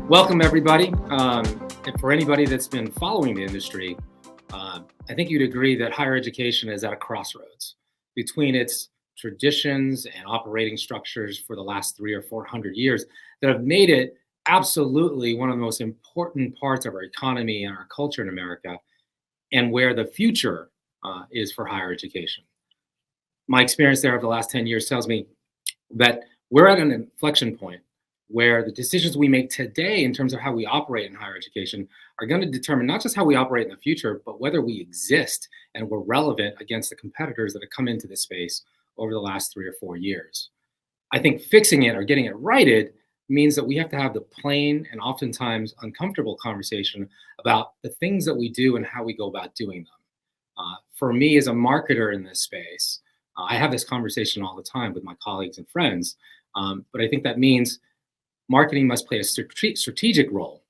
Welcome, everybody. And for anybody that's been following the industry, I think you'd agree that higher education is at a crossroads between its traditions and operating structures for the last 300 or 400 years that have made it absolutely one of the most important parts of our economy and our culture in America, and where the future is for higher education. My experience there over the last 10 years tells me that we're at an inflection point where the decisions we make today in terms of how we operate in higher education are going to determine not just how we operate in the future, but whether we exist and we're relevant against the competitors that have come into this space over the last 3 or 4 years. I think fixing it or getting it righted means that we have to have the plain and oftentimes uncomfortable conversation about the things that we do and how we go about doing them. For me as a marketer in this space, I have this conversation all the time with my colleagues and friends, but I think that means marketing must play a strategic role,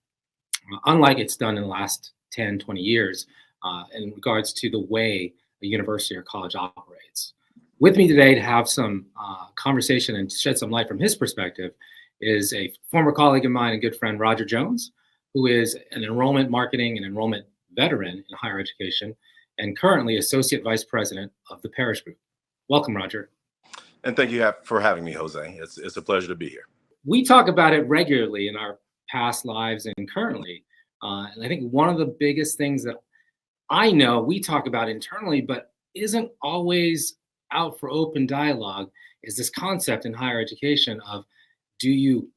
unlike it's done in the last 10, 20 years in regards to the way a university or college operates. With me today to have some conversation and shed some light from his perspective is a former colleague of mine and good friend, Roger Jones, who is an enrollment marketing and enrollment veteran in higher education and currently Associate Vice President of the Parish Group. Welcome, Roger. And thank you for having me, Jose. It's a pleasure to be here. We talk about it regularly in our past lives and currently. And I think one of the biggest things that I know we talk about internally, but isn't always out for open dialogue, is this concept in higher education of, do you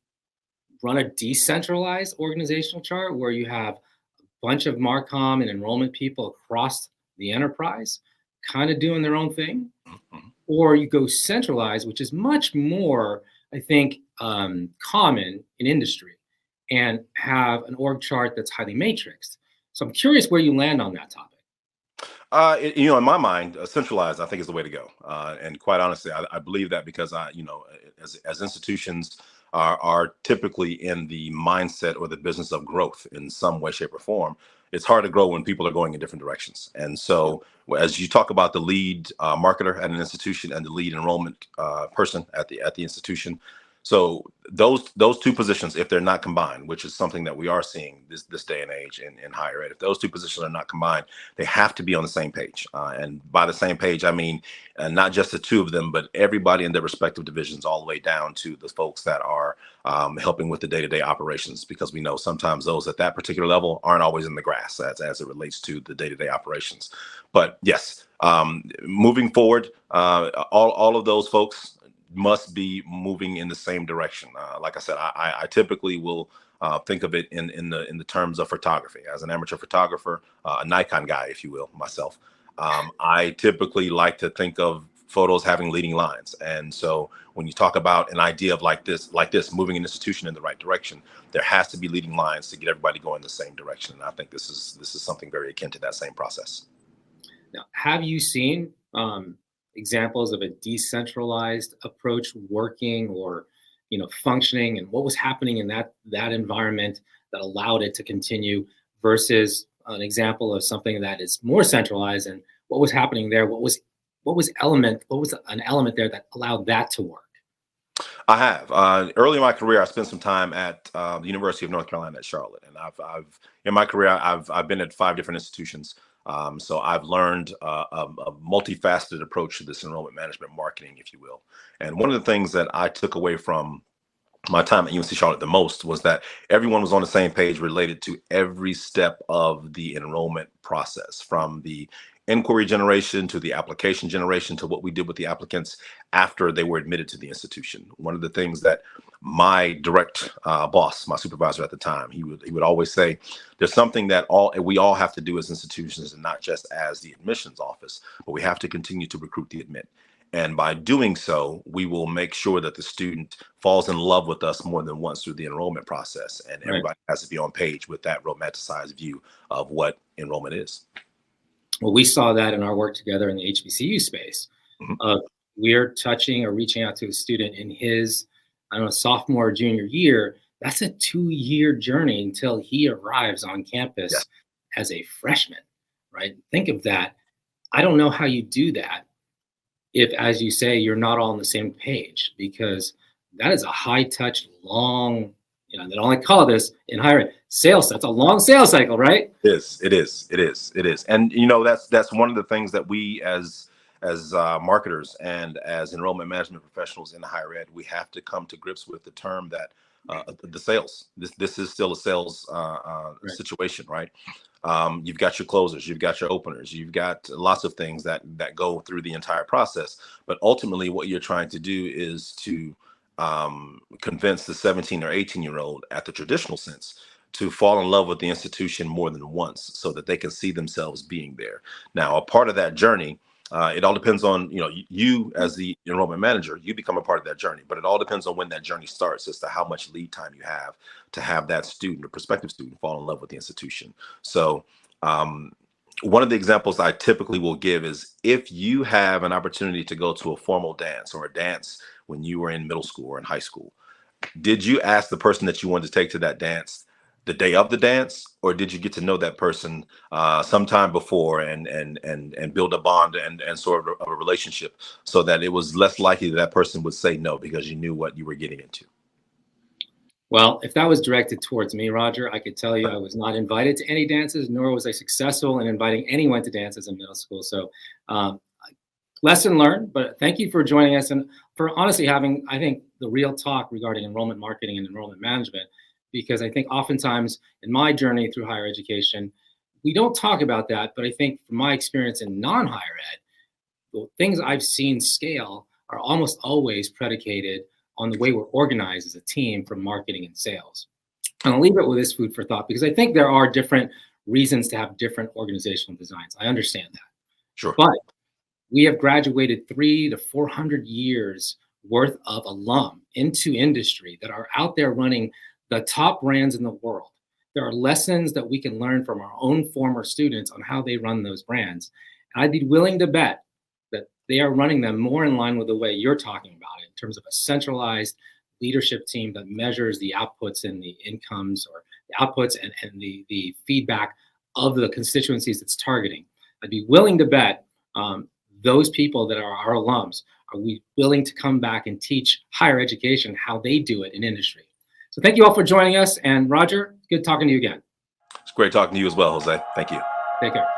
run a decentralized organizational chart where you have a bunch of Marcom and enrollment people across the enterprise kind of doing their own thing? Mm-hmm. Or you go centralized, which is much more, I think, common in industry, and have an org chart that's highly matrixed. So I'm curious where you land on that topic. In my mind, centralized, I think, is the way to go. And quite honestly, I believe that because as institutions are typically in the mindset or the business of growth in some way, shape, or form, it's hard to grow when people are going in different directions. And so as you talk about the lead marketer at an institution and the lead enrollment person at the institution, so those two positions, if they're not combined, which is something that we are seeing this day and age in higher ed, if those two positions are not combined, they have to be on the same page. And by the same page, I mean not just the two of them, but everybody in their respective divisions, all the way down to the folks that are helping with the day-to-day operations, because we know sometimes those at that particular level aren't always in the grass as it relates to the day-to-day operations. But yes, moving forward, all of those folks must be moving in the same direction. Like I said, I typically will think of it in the terms of photography. As an amateur photographer, a Nikon guy, if you will, myself, I typically like to think of photos having leading lines. And so when you talk about an idea of like this, moving an institution in the right direction, there has to be leading lines to get everybody going the same direction. And I think this is something very akin to that same process. Now, have you seen examples of a decentralized approach working or functioning, and what was happening in that environment that allowed it to continue, versus an example of something that is more centralized, and what was happening there? What was an element there that allowed that to work? I have. Early in my career, I spent some time at the University of North Carolina at Charlotte, and I've in my career I've been at 5 different institutions. So I've learned a multifaceted approach to this enrollment management marketing, if you will. And one of the things that I took away from my time at UNC Charlotte the most was that everyone was on the same page related to every step of the enrollment process, from the inquiry generation to the application generation to what we did with the applicants after they were admitted to the institution. One of the things that my direct boss, my supervisor at the time, he would always say, there's something that we all have to do as institutions, and not just as the admissions office, but we have to continue to recruit the admit. And by doing so, we will make sure that the student falls in love with us more than once through the enrollment process. And everybody has to be on page with that romanticized view of what enrollment is. Well, we saw that in our work together in the HBCU space. Mm-hmm. We're touching or reaching out to a student in his, sophomore or junior year. That's a 2-year journey until he arrives on campus as a freshman, right? Think of that. I don't know how you do that if, as you say, you're not all on the same page, because that is a high touch, long, they only call this in higher ed sales. That's a long sales cycle, right? It is. And that's one of the things that we as marketers and as enrollment management professionals in higher ed, we have to come to grips with the term that the sales. This is still a sales Right. situation, right? You've got your closers, you've got your openers, you've got lots of things that go through the entire process. But ultimately, what you're trying to do is to convince the 17 or 18-year-old at the traditional sense to fall in love with the institution more than once so that they can see themselves being there. Now, a part of that journey, it all depends on, you as the enrollment manager, you become a part of that journey, but it all depends on when that journey starts as to how much lead time you have to have that student or prospective student fall in love with the institution. So one of the examples I typically will give is if you have an opportunity to go to a formal dance or a dance when you were in middle school or in high school, did you ask the person that you wanted to take to that dance the day of the dance, or did you get to know that person sometime before and build a bond and sort of a relationship so that it was less likely that person would say no because you knew what you were getting into? Well, if that was directed towards me, Roger, I could tell you I was not invited to any dances, nor was I successful in inviting anyone to dances in middle school. So lesson learned, but thank you for joining us and for honestly having, I think, the real talk regarding enrollment marketing and enrollment management, because I think oftentimes in my journey through higher education, we don't talk about that. But I think from my experience in non-higher ed, the things I've seen scale are almost always predicated on the way we're organized as a team from marketing and sales. And I'll leave it with this food for thought because I think there are different reasons to have different organizational designs. I understand that. Sure. But we have graduated 300 to 400 years worth of alum into industry that are out there running the top brands in the world. There are lessons that we can learn from our own former students on how they run those brands. And I'd be willing to bet that they are running them more in line with the way you're talking about it, in terms of a centralized leadership team that measures the outputs and the incomes, or the outputs and the feedback of the constituencies it's targeting. I'd be willing to bet those people that are our alums, are we willing to come back and teach higher education how they do it in industry? So thank you all for joining us. And Roger, good talking to you again. It's great talking to you as well, Jose. Thank you. Take care.